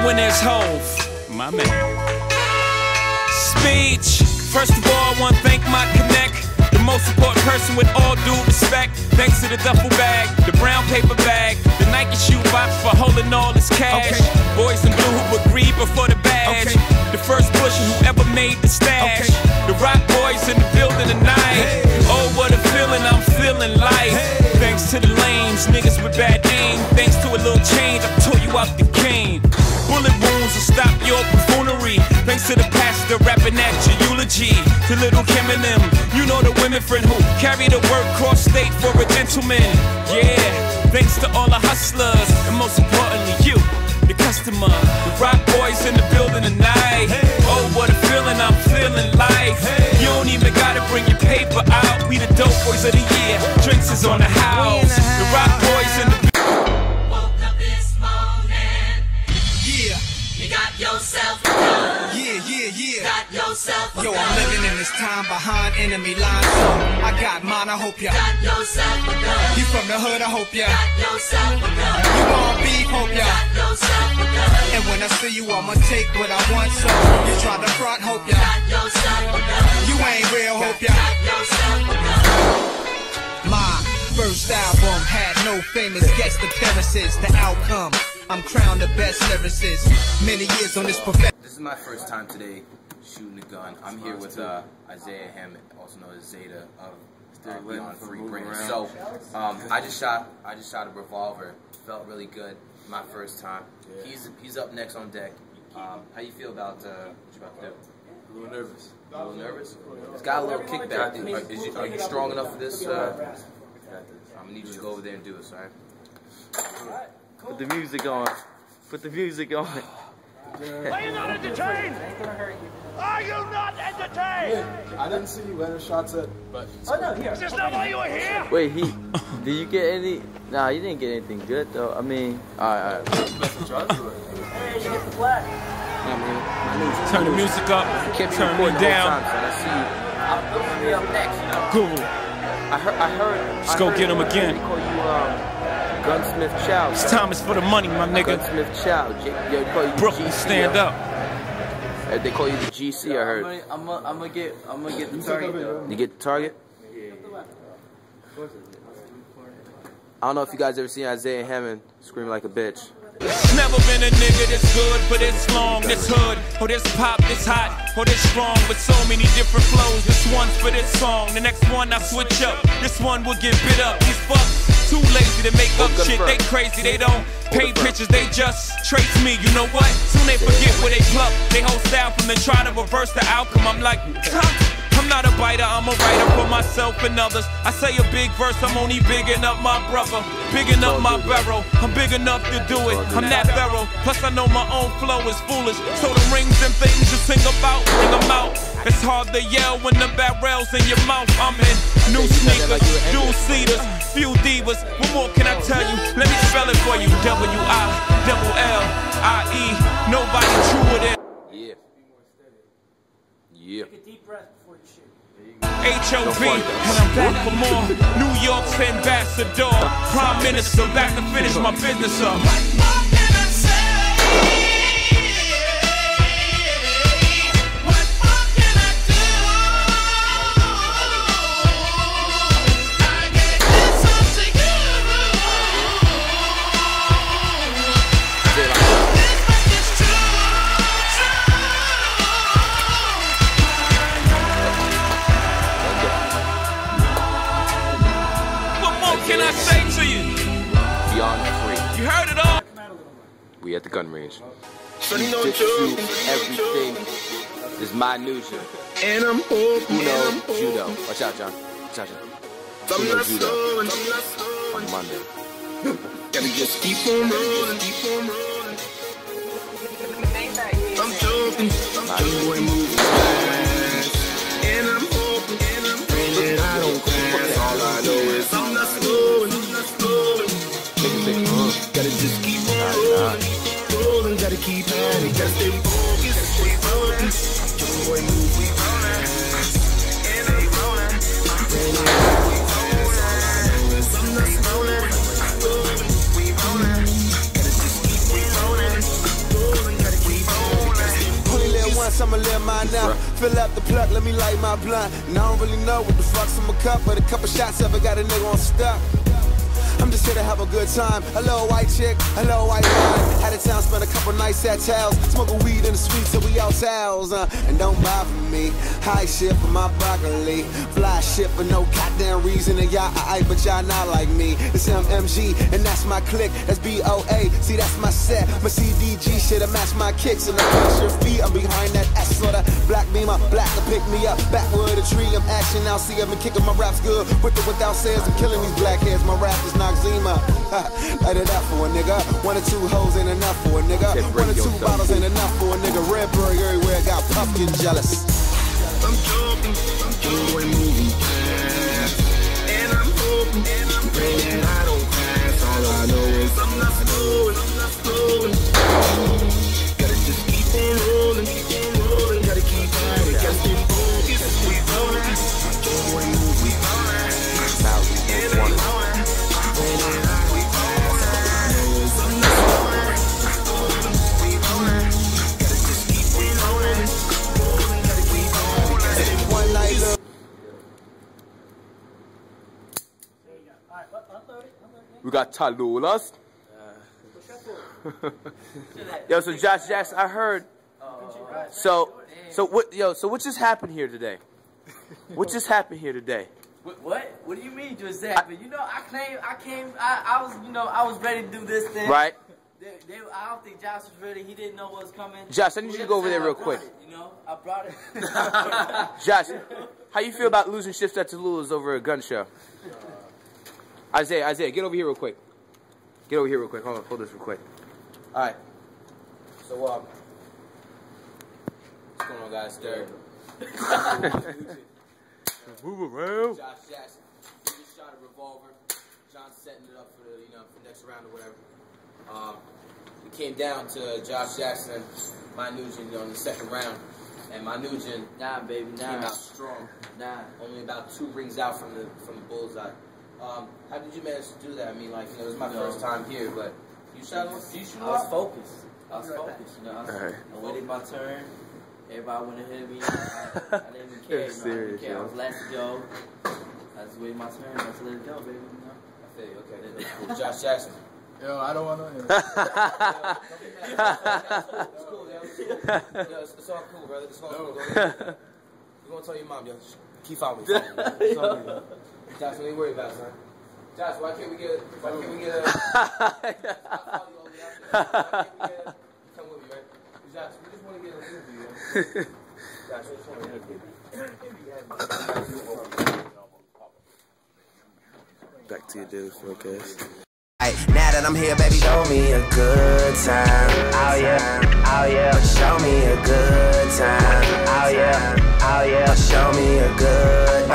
when there's Hov, my man. Speech. First of all, I want to thank my connect, the most important person with all due respect. Thanks to the duffel bag, the brown paper bag, the Nike shoe box for holding all this cash. Boys in blue who agreed before the badge. The first pusher who ever made the stash. The rock boys in the building tonight. Oh, what a feeling, I'm feeling like. Thanks to the lames, niggas with bad aim. Thanks to a little change, I tore you out the cane. Bullet wounds will stop your buffoonery. Thanks to the pastor rapping at your eulogy. To Little Kim and them, you know the women friend who carry the word cross state for a gentleman. Yeah, thanks to all the hustlers, and most importantly you, the customer. The rock boys in the building tonight. Oh, what a feeling, I'm feeling like. You don't even gotta bring your paper out. We the dope boys of the year. Drinks is on the house. The rock boys in the woke up this morning. Yeah. You got yourself a gun. Yeah. Got yourself a gun. Yo, I'm living in this time behind enemy lines. So I got mine, I hope ya. Got yourself a gun. You from the hood, I hope ya. Got yourself a gun. You want beef, hope ya. Got yourself a gun. And when I see you, I'ma take what I want. So you try to front, hope ya. Got yourself a gun. You ain't real, hope ya. Got yourself a gun. My first album had no famous guest appearances. The outcome, I'm crowned the best lyricist. Many years on this profession. This is my first time today shooting a gun. I'm here with Isaiah Hammond, also known as Zeta of Beyond Free Brand. So I just shot a revolver. Felt really good. My first time. He's up next on deck. How you feel about what you about to do? A little nervous. A little nervous? It's got a little kickback. Are you strong enough for this? I'm gonna need you to go over there and do it, alright? Put the music on. Put the music on. Are you not entertained? Are you not entertained? I didn't see you landing shots at, but... Oh no, here. Is this not why you were here? Wait, did you get any? Nah, you didn't get anything good though. I mean, alright. Hey, you get the flag. turn the music up, turn me down. I'm gonna be up next, you know. Google. I heard. Let's go get him again. They call you Gunsmith Chow. This time is for the money, my nigga. Gunsmith Chow. Yo, they call you Brooklyn, GC, stand up. They call you the GC, I heard. I'm gonna get the target though. You get the target? I don't know if you guys ever seen Isaiah Hammond scream like a bitch. Never been a nigga this good for this long, this hood, or this pop, this hot, or this strong, with so many different flows. This one's for this song, the next one I switch up. This one will get bit up. These fucks too lazy to make up shit. They crazy, they don't paint pictures, they just trace me. You know what? Soon they forget where they pluck. They whole style from the try to reverse the outcome. I'm like, I'm not a biter, I'm a writer for myself and others. I say a big verse, I'm only bigging up my brother, bigging up my barrel. I'm big enough to do it, I'm that thorough. Plus I know my own flow is foolish. So the rings and things you sing about, bring them out. It's hard to yell when the barrel's in your mouth. I'm in new sneakers, dual cedars, few divas. What more can I tell you? Let me spell it for you. W-I-double-L-I-E. Nobody truer than Yeah. Take a deep breath before you shoot. H.O.B. and I'm back for more. New York's ambassador, prime minister, back to finish my business up. Can I say to you? Beyond Free. You heard it all. We at the gun range. Jitsu, everything is minutia. And I'm hoping. Uno, judo. Watch out, John. Watch out, John. Uno, judo. On Monday. Gotta just keep on rolling, keep on rolling. I'm joking, boy moving fast. And I'm hoping, praying that I don't crash. All I know is I'm not slowing, Gotta just keep on rolling, gotta keep at it, gotta stay focused, stay focused. Boy move, we rolling, and they rolling. Praying that we rolling, all I know is I'm not slowing. We rolling, gotta just keep rolling. guess I'ma live mine now. Fill up the plug, let me light my blunt. And I don't really know what the fuck's in my cup, but a couple shots ever got a nigga on stuck. I'm just here to have a good time. A little white chick, a little white wine. Out of town, spent a couple nights at Towels. Smoking weed in the streets till we out towels. And don't bother me. High shit for my broccoli. Fly shit for no goddamn reason. And y'all aight, but y'all not like me. It's MMG, and that's my clique. That's BOA. See, that's my set. My CDG shit, I match my kicks. And I push your feet. I'm behind that S sorta black beamer. Black to pick me up. Backwood a tree. I'm action now. See, I've been kicking my raps good. With or without sales, I'm killing these black heads. My rap is not Zima. Light it up for a nigga. 1 or 2 hoes ain't enough for a nigga. 1 or 2 bottles ain't enough for a nigga. Redberry everywhere, got pumpkin jealous. I'm joking, moving fast. And I'm hoping, praying I don't crash. All I know is I'm not slowing. Gotta just keep on rolling. Gotta keep at it. Gotta stay focused. We rolling. We rolling. And I'm rolling. We got Talulas. Yo, so Josh Jackson, I heard. So what just happened here today? What just happened here today? What? What do you mean just happened? You know, I was ready to do this thing. Right. I don't think Josh was ready. He didn't know what was coming. Josh, I need you to go over there real quick. You know, I brought it. Josh, how you feel about losing shifts at Tallulah's over a gun show? Isaiah, get over here real quick. Get over here real quick. Hold on, hold this real quick. All right. So, what's going on, guys? Derek. Move around. Josh Jackson. He just shot a revolver. John's setting it up for the for next round or whatever. It came down to Josh Jackson and my Nugent on the second round, and my Nugent came out strong. Only about 2 rings out from the bullseye. How did you manage to do that? I mean, like, it was my first time here, but you shot. I was focused. You know, I waited my turn. Everybody went ahead of me. I didn't even care. Serious, I was last to go. I just waited my turn. I just let it go, baby. You know? I feel you. Okay. Josh Jackson. Yo, I don't want to. It's cool, yo. It's all cool, brother. It's all cool. You're gonna tell your mom, yo. Keep following me. It's all good. Josh, what are you worried about, son? Josh, why can't we get a... Come with me, right? Josh, we just want to get an interview, yo. Josh, we just want to get an interview. Back to your daily forecast. Now that I'm here, baby, show me a good time. Oh yeah, show me a good time. Oh yeah, show me a good